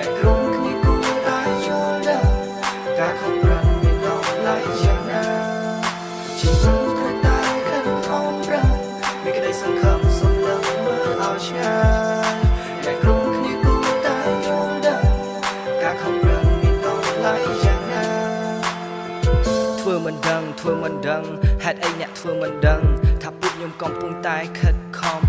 អ្នកក្រុមគ្នាគួរតែយល់ដឹងការខំប្រឹងមានដល់ឡៃយ៉ាងណាជីវិតត្រូវតែខិតខំប្រឹងមានក្តីសង្ឃឹមសុំលើកមើលឲ្យឆ្ងាយអ្នកក្រុមគ្នាគួរតែយល់ដឹងការខំប្រឹងមានដល់ឡៃយ៉ាងណាធ្វើមិនដឹងហេតុអីអ្នកធ្វើមិនដឹងថាពួកខ្ញុំកំពុងតែខិតខំ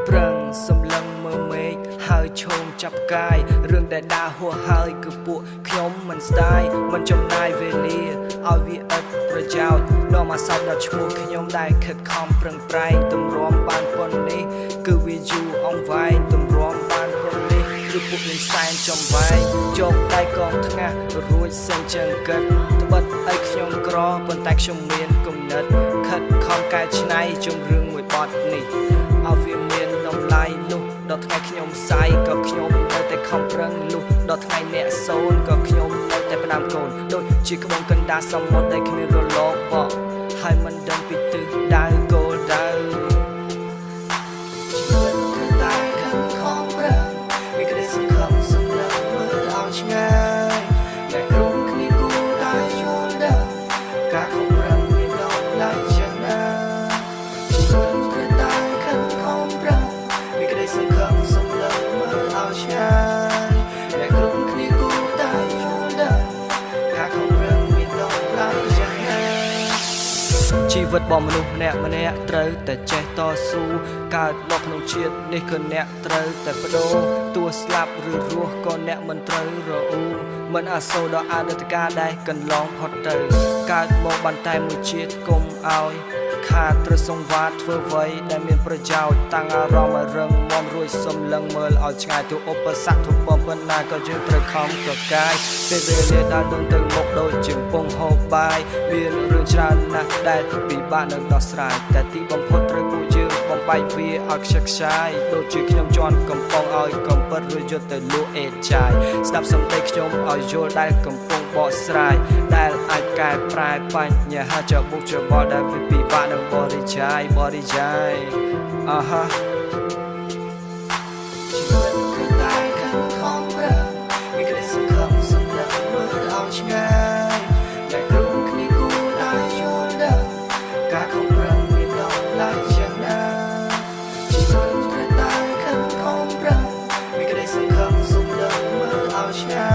ប្រឹងសម្លឹងមើលមេឃហើយឈោងចាប់កាយរឿងដែលដើរហួសហើយគឺពួកខ្ញុំមិនស្ដាយមិនចំណាយវេលាឲ្យវាឥតប្រយោជន៍នាំអាសោកដល់ឈ្មោះខ្ញុំដែលខិតខំប្រឹងប្រែងទម្រាំបានប៉ុណ្នេះគឺវាយូរអង្វែងទម្រាំបានប៉ុណ្នេះគឺពួកខ្ញុំសែនចំវែងជោគដៃកងថ្ងាស់រួចសិនចង្កឹតត្បិតអីខ្ញុំក្រប៉ុន្តែខ្ញុំមានគំនិតខិតខំកែច្នៃជំរឿងមួយបទនេះឲ្យវាមានតម្លៃលុះដល់ថ្ងៃខ្ញុំសាយក៏ខ្ញុំនៅតែខំប្រឹងលុះដល់ថ្ងៃអ្នកសូនក៏ខ្ញុំនៅតែផ្ដាំកូនដូចជាក្បូងកណ្ដាលសមុទ្រដែលគ្មានរលកបក់ហើយមិនដឹងពីទិសដៅគោលដៅជីវិតត្រូវតែខិតខំប្រឹងមានក្តីសង្ឃឹមសម្រាប់មើលឲ្យឆ្ងាយអ្នកក្រុមគ្នាគួរតែយល់ដឹងការខំប្រឹងមានដល់ឡៃយ៉ាងណាជីវិតត្រូវតែខិតខំប្រឹងមានក្តីសង្ឃឹមសម្រាប់មើលឲ្យឆ្ងាយអ្នកក្រុមគ្នាគួរតែយល់ដឹងការខំប្រឹងមានដល់ឡៃយ៉ាងណាជីវិតរបស់មនុស្សម្នាក់ត្រូវតែចេះតស៊ូកើតមកក្នុងជាតិនេះក៏អ្នកត្រូវតែបដូរទោះស្លាប់ឬរស់ក៏អ្នកមិនត្រូវរអ៊ូមិនអាសូរដល់អតីតកាលដែលកន្លងផុតទៅកើតមកបានតែមួយជាតិកុំឲ្យខាតត្រូវសង្វាតធ្វើអ្វីដែលមានប្រយោជន៍តាំងអារម្មណ៍ឲ្យរឹងមាំរួចសំឡឹងមើលឲ្យឆ្ងាយទូឧបសគ្គធំប៉ុណ្ណាក៏យើងត្រូវខំប្រកាយពេលវេលាដើរទៅមុខដូចជាពងហូបបាយមានរឿងច្រើនណាស់ដែលពិបាកនឹងដោះស្រាយតែទីបំផុតត្រូវពួកយើងបំបែកវាឲ្យខ្ជិលខ្ចាយដូចជាខ្ញុំជន់កំប៉ុងឲ្យកំពិតឬយកទៅលក់អេតចាយស្ដាប់សំដីខ្ញុំឲ្យយល់ដែលកំពុងបកស្រាយដែលអាចកែប្រែបញ្ហាចបុកចបល់ដែលវាពិបាកនឹងបរិយាយអាហាជីវិតគឺតែខិតខំប្រឹងមានក្តីសង្ឃឹមសម្រាប់មើលឲ្យឆ្ងាយអ្នកក្រុមគ្នាគួរតែយល់ដឹងការខំប្រឹងមានដល់ឡៃយ៉ាងណាជីវិតគឺតែខិតខំប្រឹងមានក្តីសង្ឃឹមសម្រាប់មើលឲ្យឆ្ងាយ